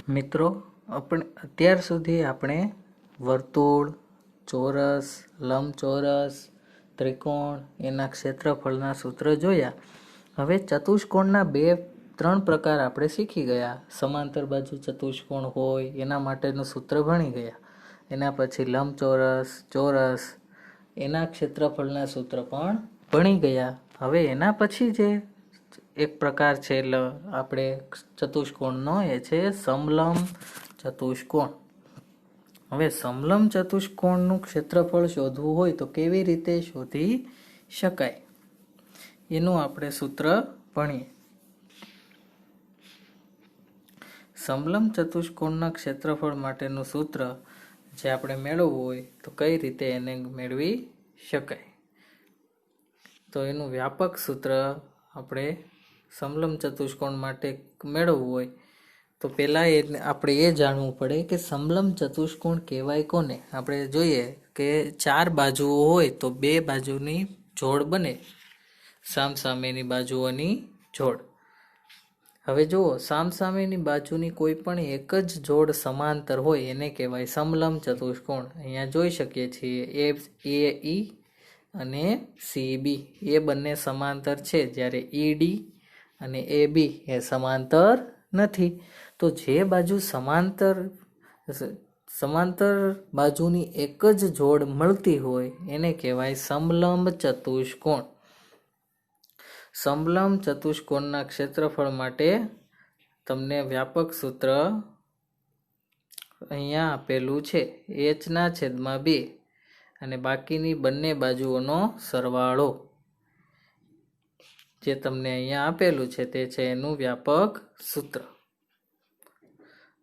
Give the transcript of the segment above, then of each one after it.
મિત્રો, અત્યાર સુધી આપણે વર્તુળ, ચોરસ, લંબચોરસ, ત્રિકોણ એના ક્ષેત્રફળના સૂત્ર જોયા. હવે ચતુષ્કોણના ત્રણ પ્રકાર આપણે શીખી ગયા. સમાંતર બાજુ ચતુષ્કોણ હોય એના માટેનું સૂત્ર ભણી ગયા. એના પછી લંબચોરસ, ચોરસ એના ક્ષેત્રફળના સૂત્ર પણ ભણી ગયા. હવે એના પછી જે એક પ્રકાર છે આપણે ચતુષ્કોણનો, એ છે સમલંબ ચતુષ્કોણ. હવે સમલંબ ચતુષ્કોણનું ક્ષેત્રફળ શોધવું હોય તો કેવી રીતે શોધી શકાય એનું આપણે સૂત્ર ભણીએ. સમલંબ ચતુષ્કોણના ક્ષેત્રફળ માટેનું સૂત્ર જે આપણે મેળવવું હોય તો કઈ રીતે એને મેળવી શકાય, તો એનું વ્યાપક સૂત્ર આપણે સમલંબ ચતુષ્કોણ માટે મેળવવું હોય તો પહેલાં આપણે એ જાણવું પડે કે સમલંબ ચતુષ્કોણ કહેવાય કોને. આપણે જોઈએ કે 4 બાજુઓ હોય તો 2 બાજુની જોડ બને, સામસામેની બાજુઓની જોડ. હવે જુઓ, સામસામેની બાજુની કોઈ પણ એક જ જોડ સમાંતર હોય એને કહેવાય સમલંબ ચતુષ્કોણ. અહીંયા જોઈ શકીએ છીએ એ અને CB એ બંને સમાંતર છે, જ્યારે ED અને AB એ સમાંતર નથી. તો જે બાજુ સમાંતર બાજુની એક જ જોડ મળતી હોય એને કહેવાય સમલંબ ચતુષ્કોણ. સમલંબ ચતુષ્કોણના ક્ષેત્રફળ માટે તમને વ્યાપક સૂત્ર અહીંયા આપેલું છે, h/2 અને બાકીની બંને બાજુઓનો સરવાળો જે તમને અહીંયા આપેલું છે તે છે એનું વ્યાપક સૂત્ર.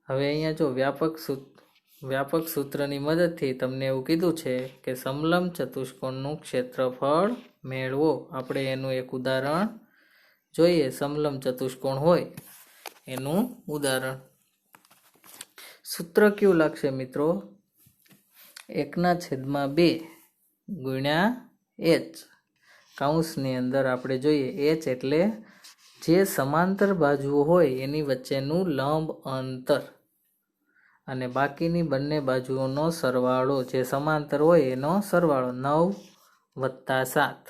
હવે અહીંયા જો વ્યાપક સૂત્રની મદદથી તમને એવું કીધું છે કે સમલંબ ચતુષ્કોણનું ક્ષેત્રફળ મેળવો. આપણે એનું એક ઉદાહરણ જોઈએ. સમલંબ ચતુષ્કોણ હોય એનું ઉદાહરણ. સૂત્ર કેવું લાગશે મિત્રો? 1/2 ગુણ્યા h. કૌંસની અંદર આપણે જોઈએ h એટલે જે સમાંતર બાજુઓ હોય એની વચ્ચેનું લંબ અંતર, અને બાકીની બંને બાજુઓનો સરવાળો, જે સમાંતર હોય એનો સરવાળો 9+7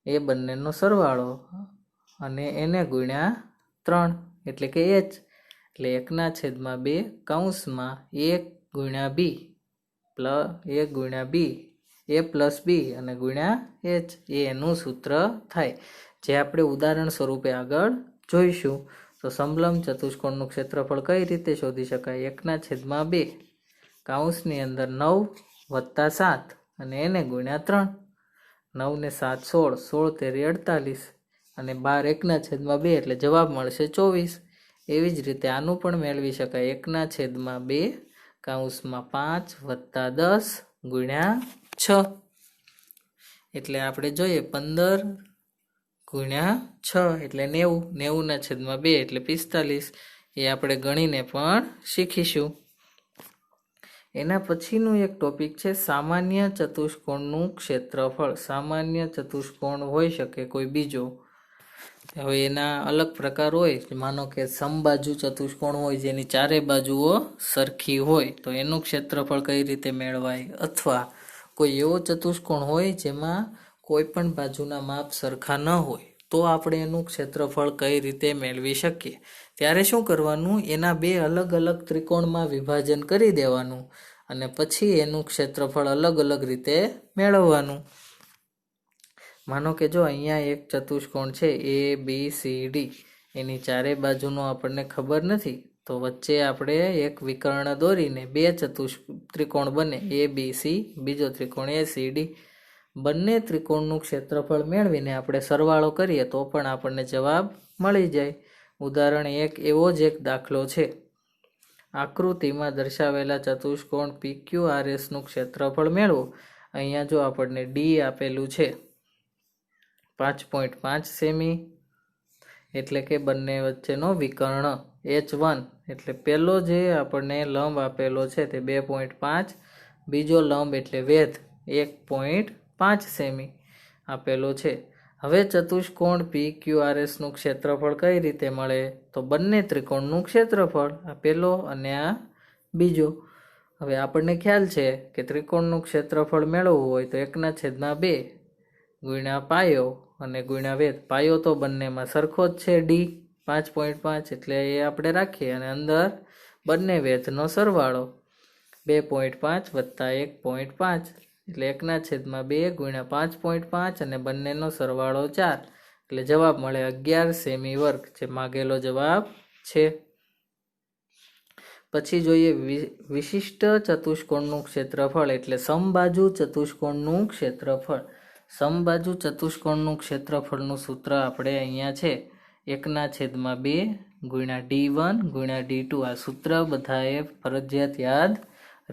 એ બંનેનો સરવાળો, અને એને ગુણ્યા 3 એટલે કે h. એટલે 1/2 કૌંસમાં 1 ગુણ્યા b a પ્લસ b અને ગુણ્યા h એ એનું સૂત્ર થાય, જે આપણે ઉદાહરણ સ્વરૂપે આગળ જોઈશું. તો સમલંબ ચતુષ્કોણનું ક્ષેત્રફળ કઈ રીતે શોધી શકાય? 1/2 કૌંસની અંદર 9+7 અને એને ગુણ્યા 3. 9 ને 7 16, 16 તેરી 48 અને 12 1/2 એટલે જવાબ મળશે 24. એવી જ રીતે આનું પણ મેળવી શકાય. 1/2 કૌંસમાં 5+10 ગુણ્યા 6 એટલે આપણે જોઈએ 15 ગુણ્યા 6 એટલે 90. 90/2 એટલે 45. એ આપણે ગણીને પણ શીખીશું. એના પછીનું એક ટોપિક છે સામાન્ય ચતુષ્કોણનું ક્ષેત્રફળ. સામાન્ય ચતુષ્કોણ હોઈ શકે કોઈ બીજો. હવે એના અલગ પ્રકાર હોય. માનો કે સમબાજુ ચતુષ્કોણ હોય જેની 4 બાજુઓ સરખી હોય તો એનું ક્ષેત્રફળ કઈ રીતે મેળવાય, અથવા કોઈ એવો ચતુષ્કોણ હોય જેમાં કોઈ પણ બાજુના માપ સરખા ન હોય તો આપણે એનું ક્ષેત્રફળ કઈ રીતે મેળવી શકીએ. ત્યારે શું કરવાનું? એના 2 અલગ અલગ ત્રિકોણમાં વિભાજન કરી દેવાનું અને પછી એનું ક્ષેત્રફળ અલગ અલગ રીતે મેળવવાનું. માનો કે જો અહીંયા એક ચતુષ્કોણ છે ABCD, એની 4 બાજુનો આપણને ખબર નથી તો વચ્ચે આપણે એક વિકર્ણ દોરીને 2 ત્રિકોણ બને ABC, બીજો ત્રિકોણ ACD. બંને ત્રિકોણનું ક્ષેત્રફળ મેળવીને આપણે સરવાળો કરીએ તો પણ આપણને જવાબ મળી જાય. ઉદાહરણ 1 એવો જ એક દાખલો છે. આકૃતિમાં દર્શાવેલા ચતુષ્કોણ PQRS નું ક્ષેત્રફળ મેળવો. અહીંયા જો આપણને D આપેલું છે 5.5 સેમી, એટલે કે બંને વચ્ચેનો વિકર્ણ. H1 એટલે પહેલો જે આપણને લંબ આપેલો છે તે 2.5, બીજો લંબ એટલે વેધ 1.5 સેમી આપેલો છે. હવે ચતુષ્કોણ PQRS નું ક્ષેત્રફળ કઈ રીતે મળે? તો બંને ત્રિકોણનું ક્ષેત્રફળ, આ પહેલો અને આ બીજો. હવે આપણને ખ્યાલ છે કે ત્રિકોણનું ક્ષેત્રફળ મેળવવું હોય તો 1/2 ગુણ્યા પાયો અને ગુણ્યા વેધ. પાયો તો બંનેમાં સરખો જ છે, D 5.5, એટલે એ આપણે રાખીએ અને અંદર બંને વેધનો સરવાળો 2.5 વત્તા 1.5 એટલે 1/2 ગુણ્યા 5.5 અને બંનેનો સરવાળો 4, એટલે જવાબ મળે 11 સેમી વર્ગ, જે માગેલો જવાબ છે. પછી જોઈએ વિશિષ્ટ ચતુષ્કોણનું ક્ષેત્રફળ એટલે સમબાજુ ચતુષ્કોણનું ક્ષેત્રફળ. સમબાજુ ચતુષ્કોણનું ક્ષેત્રફળનું સૂત્ર આપણે અહીંયા છે 1/2 ગુણ્યા D1 ગુણ્યા D2. આ સૂત્ર બધાએ ફરજિયાત યાદ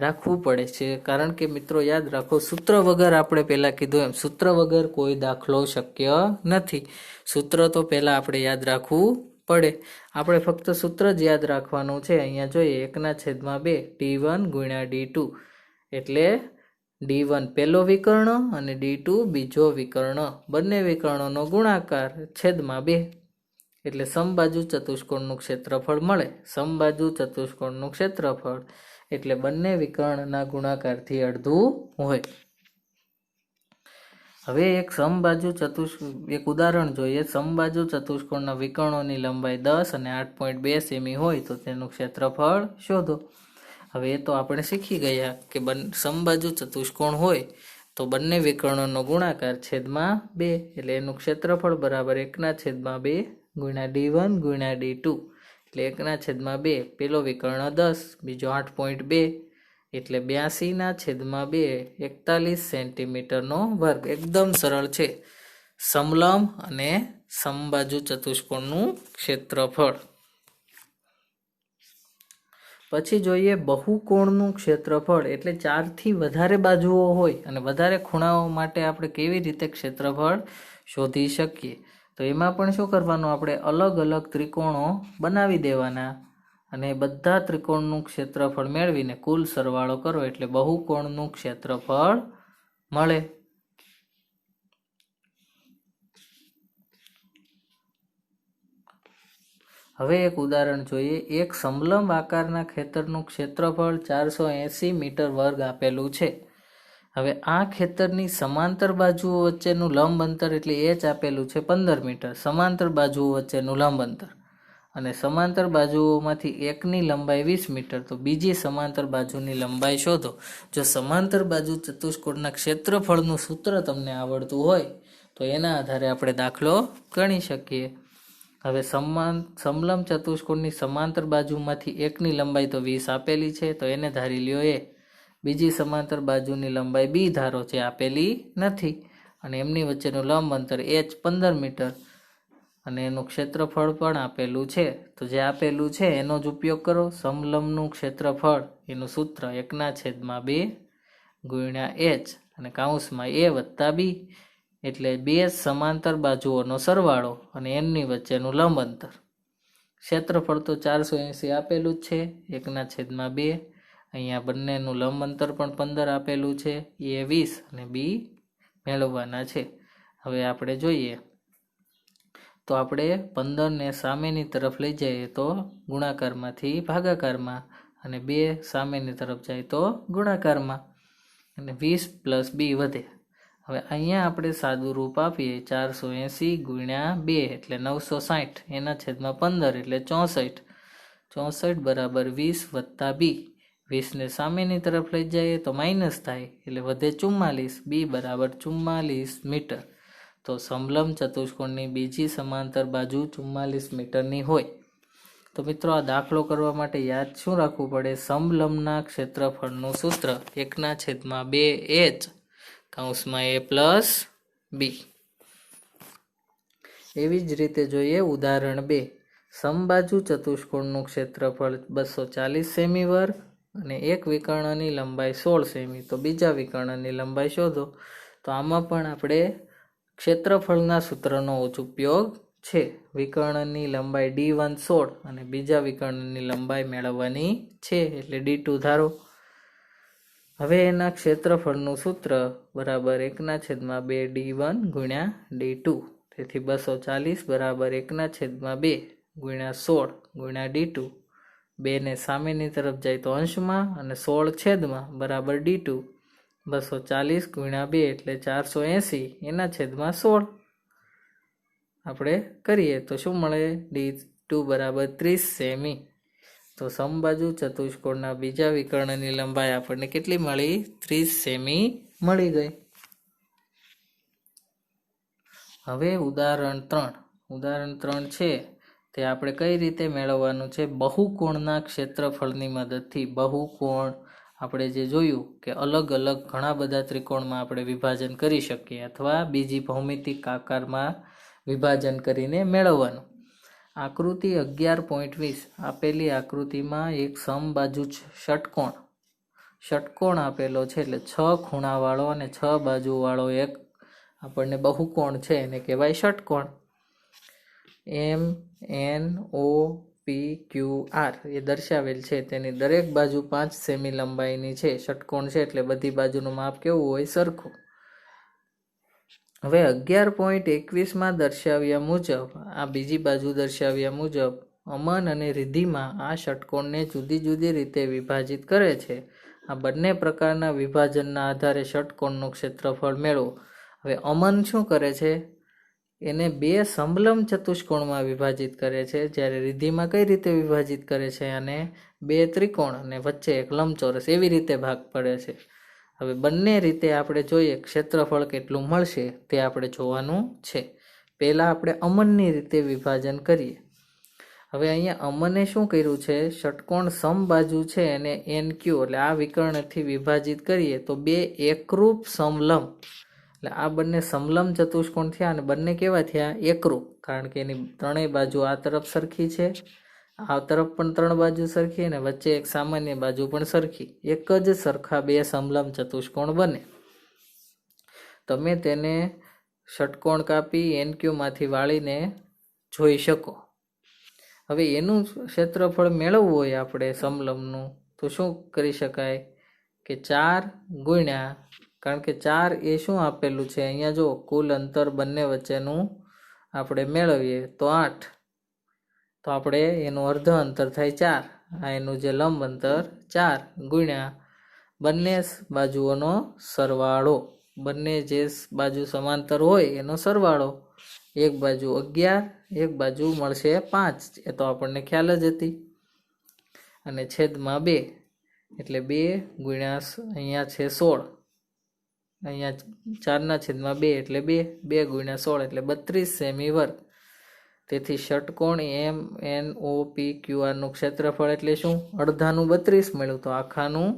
રાખવું પડે છે, કારણ કે મિત્રો યાદ રાખો, સૂત્ર વગર આપણે પહેલાં કીધું એમ સૂત્ર વગર કોઈ દાખલો શક્ય નથી. સૂત્ર તો પહેલાં આપણે યાદ રાખવું પડે. આપણે ફક્ત સૂત્ર જ યાદ રાખવાનું છે. અહીંયા જોઈએ 1/2 D1 ગુણ્યા D2 એટલે D1 પહેલો વિકર્ણ અને D2 બીજો વિકર્ણ, બંને વિકર્ણોનો ગુણાકાર છેદમાં 2 એટલે સમબાજુ ચતુષ્કોણનું ક્ષેત્રફળ મળે. સમબાજુ ચતુષ્કોણનું ક્ષેત્રફળ એટલે બંને વિકર્ણના ગુણાકારથી અડધું હોય. હવે એક ઉદાહરણ જોઈએ. સમબાજુ ચતુષ્કોણના વિકર્ણોની લંબાઈ 10 અને 8.2 સેમી હોય તો તેનું ક્ષેત્રફળ શોધો. હવે એ તો આપણે શીખી ગયા કે સમબાજુ ચતુષ્કોણ હોય તો બંને વિકર્ણોનો ગુણાકાર છેદમાં 2 એટલે એનું ક્ષેત્રફળ બરાબર 1/2 ગુણ્યા D1 ગુણ્યા D2 એટલે 1/2. પેલો વિકર્ણ 10, બીજો 8.2 એટલે 82/2 41 સેન્ટીમીટરનો વર્ગ. એકદમ સરળ છે. સમલંબ અને સમબાજુ ચતુષ્કોણનું ક્ષેત્રફળ. પછી જોઈએ બહુકોણનું ક્ષેત્રફળ એટલે 4 થી વધારે બાજુઓ હોય અને વધારે ખૂણાઓ માટે આપણે કેવી રીતે ક્ષેત્રફળ શોધી શકીએ. તો એમાં પણ શું કરવાનું, આપણે અલગ અલગ ત્રિકોણો બનાવી દેવાના અને બધા ત્રિકોણનું ક્ષેત્રફળ મેળવીને કુલ સરવાળો કરો એટલે બહુકોણનું ક્ષેત્રફળ મળે. હવે એક ઉદાહરણ જોઈએ. એક સમલંબ આકારના ખેતરનું ક્ષેત્રફળ 480 મીટર વર્ગ આપેલું છે. હવે આ ખેતરની સમાંતર બાજુઓ વચ્ચેનું લંબ અંતર એટલે h આપેલું છે 15 મીટર. સમાંતર બાજુઓ વચ્ચેનું લંબ અંતર અને સમાંતર બાજુઓમાંથી એકની લંબાઈ 20 મીટર. તો બીજી સમાંતર બાજુની લંબાઈ શોધો. જો સમાંતર બાજુ ચતુષ્કોણના ક્ષેત્રફળનું સૂત્ર તમને આવડતું હોય તો એના આધારે આપણે દાખલો ગણી શકીએ. હવે સમલંબ ચતુષ્કોણની સમાંતર બાજુમાંથી એકની લંબાઈ તો 20 આપેલી છે, તો એને ધારી લ્યો a. બીજી સમાંતર બાજુની લંબાઈ b ધારો, જે આપેલી નથી, અને એમની વચ્ચેનું લંબ અંતર h 15 મીટર અને એનું ક્ષેત્રફળ પણ આપેલું છે. તો જે આપેલું છે એનો જ ઉપયોગ કરો. સમલંબનું ક્ષેત્રફળ એનું સૂત્ર 1/2 ગુણ્યા h અને કૌંસમાં a વત્તા b એટલે બે સમાંતર બાજુઓનો સરવાળો અને એમની વચ્ચેનું લંબ અંતર. ક્ષેત્રફળ તો 480 આપેલું જ છે, 1/2. અહીંયા બંનેનું લંબ અંતર પણ 15 આપેલું છે, a 20 અને b મેળવવાના છે. હવે આપણે જોઈએ તો આપણે 15ને સામેની તરફ લઈ જઈએ તો ગુણાકારમાંથી ભાગાકારમાં અને 2 સામેની તરફ જાય તો ગુણાકારમાં અને 20 + b વધે. હવે અહીંયા આપણે સાદું રૂપ આપીએ 480 ગુણ્યા 2 એટલે 960 એના છેદમાં 15 એટલે 64. 64 બરાબર 20 વત્તા b. 20ને સામેની તરફ લઈ જઈએ તો માઇનસ થાય એટલે વધે 44. b બરાબર 44 મીટર. તો સમલંબ ચતુષ્કોણની બીજી સમાંતર બાજુ 44 મીટરની હોય. તો મિત્રો આ દાખલો કરવા માટે યાદ શું રાખવું પડે? સમલંબના ક્ષેત્રફળનું સૂત્ર 1/2h કૌંસમાં a પ્લસ b. એવી જ રીતે જોઈએ ઉદાહરણ 2. સમબાજુ ચતુષ્કોણનું ક્ષેત્રફળ 240 સેમી વર્ગ અને એક વિકર્ણની લંબાઈ 16 સેમી. તો બીજા વિકર્ણની લંબાઈ શોધો. તો આમાં પણ આપણે ક્ષેત્રફળના સૂત્રનો ઉપયોગ છે. વિકર્ણની લંબાઈ D1 16 અને બીજા વિકર્ણની લંબાઈ મેળવવાની છે એટલે D2 ધારો. હવે એના ક્ષેત્રફળનું સૂત્ર બરાબર 1/2 D1 ગુણ્યા D2 તેથી 240 બરાબર 1/2 ગુણ્યા 16 ગુણ્યા d2. 2 ને સામેની તરફ જાય તો અંશમાં અને 16 છેદમાં બરાબર d2. 240 ગુણ્યા 2 એટલે 480 એના છેદમાં 16 આપણે કરીએ તો શું મળે? d2 બરાબર 30 સેમી. તો સમબાજુ ચતુષ્કોણના બીજા વિકર્ણની લંબાઈ આપણને કેટલી મળી? 30 સેમી મળી ગઈ. હવે ઉદાહરણ 3 છે તે આપણે કઈ રીતે મેળવવાનું છે? બહુકોણના ક્ષેત્રફળની મદદથી. બહુકોણ આપણે જે જોયું કે અલગ અલગ ઘણા બધા ત્રિકોણમાં આપણે વિભાજન કરી શકીએ અથવા બીજી ભૌમિતિક આકારમાં વિભાજન કરીને મેળવવાનું. આકૃતિ 11.20 આપેલી આકૃતિમાં એક સમબાજુ ષટકોણ આપેલો છે, એટલે 6 ખૂણાવાળો અને 6 બાજુવાળો એક આપણને બહુકોણ છે, એને કહેવાય ષટકોણ. MNOPQR એ દર્શાવેલ છે. તેની દરેક બાજુ 5 સેમી લંબાઈની છે. ષટકોણ છે એટલે બધી બાજુનું માપ કેવું હોય? સરખું. હવે 11.21 દર્શાવ્યા મુજબ, આ બીજી બાજુ દર્શાવ્યા મુજબ અમન અને રિદ્ધિમાં આ ષટકોણને જુદી જુદી રીતે વિભાજિત કરે છે. આ બંને પ્રકારના વિભાજનના આધારે ષટકોણનું ક્ષેત્રફળ મેળવો. હવે અમન શું કરે છે? એને 2 સમલંબ ચતુષ્કોણમાં વિભાજિત કરે છે, જ્યારે રિદ્ધિમાં કઈ રીતે વિભાજિત કરે છે? અને 2 ત્રિકોણ અને વચ્ચે એક લંબચોરસ, એવી રીતે ભાગ પડે છે. હવે બંને રીતે આપણે જોઈએ ક્ષેત્રફળ કેટલું મળશે તે આપણે જોવાનું છે. પહેલા આપણે અમનની રીતે વિભાજન કરીએ. હવે અહીંયા અમને શું કર્યું છે? ષટકોણ સમબાજુ છે અને NQ એટલે આ વિકર્ણથી વિભાજિત કરીએ તો 2 એકરૂપ સમલંબ, એટલે આ બંને સમલંબ ચતુષ્કોણ થયા અને બંને કેવા થયા? એકરૂપ. કારણ કે એની ત્રણેય બાજુ આ તરફ સરખી છે, આ તરફ પણ 3 બાજુ સરખી અને વચ્ચે એક સામાન્ય બાજુ પણ સરખી. એક જ સરખા 2 સમલંબ ચતુષ્કોણ બને. તમે તેને ષટકોણ કાપી NQ માંથી વાળીને જોઈ શકો. હવે એનું ક્ષેત્રફળ મેળવવું હોય આપણે સમલંબનું તો શું કરી શકાય? કે 4 ગુણ્યા, કારણ કે 4 એ શું આપેલું છે અહીંયા જો, કુલ અંતર બંને વચ્ચેનું આપણે મેળવીએ તો 8, તો આપણે એનું અર્ધ અંતર થાય 4. આ એનું જે લંબ અંતર 4 ગુણ્યા બંને બાજુઓનો સરવાળો, બંને જે બાજુ સમાંતર હોય એનો સરવાળો. એક બાજુ 11, એક બાજુ મળશે 5, એ તો આપણને ખ્યાલ જ હતી. અને છેદમાં 2 એટલે 2 ગુણ્યા અહીંયા છે 16, અહીંયા 4/2 એટલે 2 ગુણ્યા 16 એટલે 32 સેમી વર્ગ. તેથી ષટકોણ MNOPQR નું ક્ષેત્રફળ એટલે શું? અડધાનું 32 મળ્યું તો આખાનું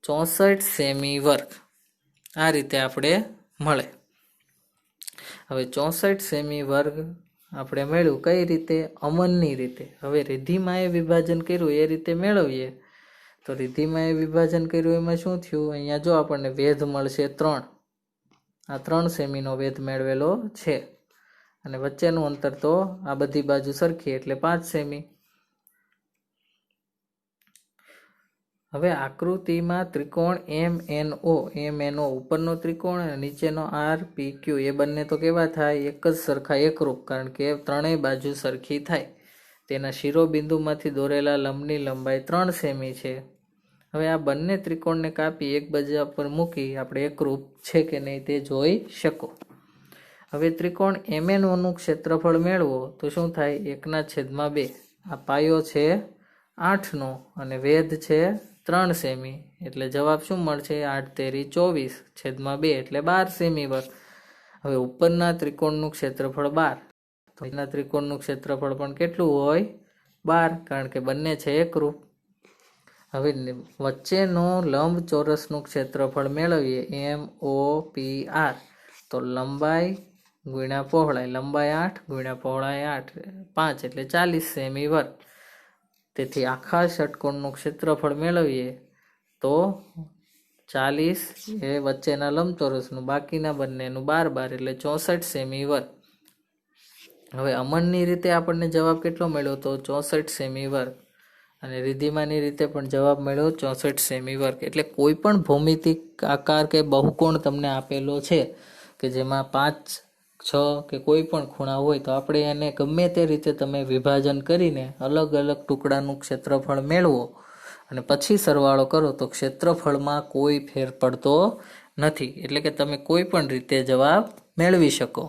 64 સેમી વર્ગ. આ રીતે આપણે મળે. હવે 64 સેમી વર્ગ આપણે મેળવ્યું કઈ રીતે? અમનની રીતે. હવે રિદ્ધિમાં એ વિભાજન કર્યું એ રીતે મેળવીએ તો રિદ્ધિમાં એ વિભાજન કર્યું એમાં શું થયું? અહીંયા જો આપણને વેધ મળશે 3, આ 3 સેમીનો વેધ મેળવેલો છે અને વચ્ચેનું અંતર તો આ બધી બાજુ સરખી એટલે 5 સેમી. હવે આકૃતિમાં ત્રિકોણ MNO ઉપરનો ત્રિકોણ અને નીચેનો RPQ એ બંને તો કેવા થાય? એક જ સરખા એકરૂપ, કારણ કે ત્રણેય બાજુ સરખી થાય. તેના શિરોબિંદુમાંથી દોરેલા લંબની લંબાઈ 3 સેમી છે. હવે આ બંને ત્રિકોણને કાપી એકબીજા પર મૂકી આપણે એકરૂપ છે કે નહીં તે જોઈ શકો. હવે ત્રિકોણ MNO નું ક્ષેત્રફળ મેળવો તો શું થાય? 1/2. આ પાયો છે 8નો અને વેધ છે 3 સેમી, એટલે જવાબ શું મળશે? 8×3 = 24/2 એટલે 12 સેમી વર્ગ. હવે ઉપરના ત્રિકોણનું ક્ષેત્રફળ 12, તો એના ત્રિકોણનું ક્ષેત્રફળ પણ કેટલું હોય? 12, કારણ કે બંને છે એકરૂપ. હવે વચ્ચેનો લંબચોરસનું ક્ષેત્રફળ મેળવીએ MOPR, તો લંબાઈ ગુણ્યા પહોળાઈ, લંબાઈ 8 ગુણ્યા પહોળાઈ 8, 5 એટલે 40 સેમી વર્ગ. તેથી આખા ષટકોણનું ક્ષેત્રફળ મેળવીએ તો 40 એ વચ્ચેના લંબચોરસનું, બાકીના બંનેનું 12 એટલે 64 સેમી વર્ગ. હવે અમનની રીતે આપણને જવાબ કેટલો મળ્યો? તો 64 સેમી વર્ગ. અને રિદ્ધિમાની રીતે પણ જવાબ મળ્યો 64 સેમી વર્ગ. એટલે કોઈ પણ ભૌમિતિક આકાર કે બહુકોણ તમને આપેલો છે કે જેમાં 5 6 કે કોઈ પણ ખૂણા હોય તો આપણે એને ગમે તે રીતે તમે વિભાજન કરીને અલગ અલગ ટુકડાનું ક્ષેત્રફળ મેળવો અને પછી સરવાળો કરો તો ક્ષેત્રફળમાં કોઈ ફેર પડતો નથી, એટલે કે તમે કોઈ પણ રીતે જવાબ મેળવી શકો.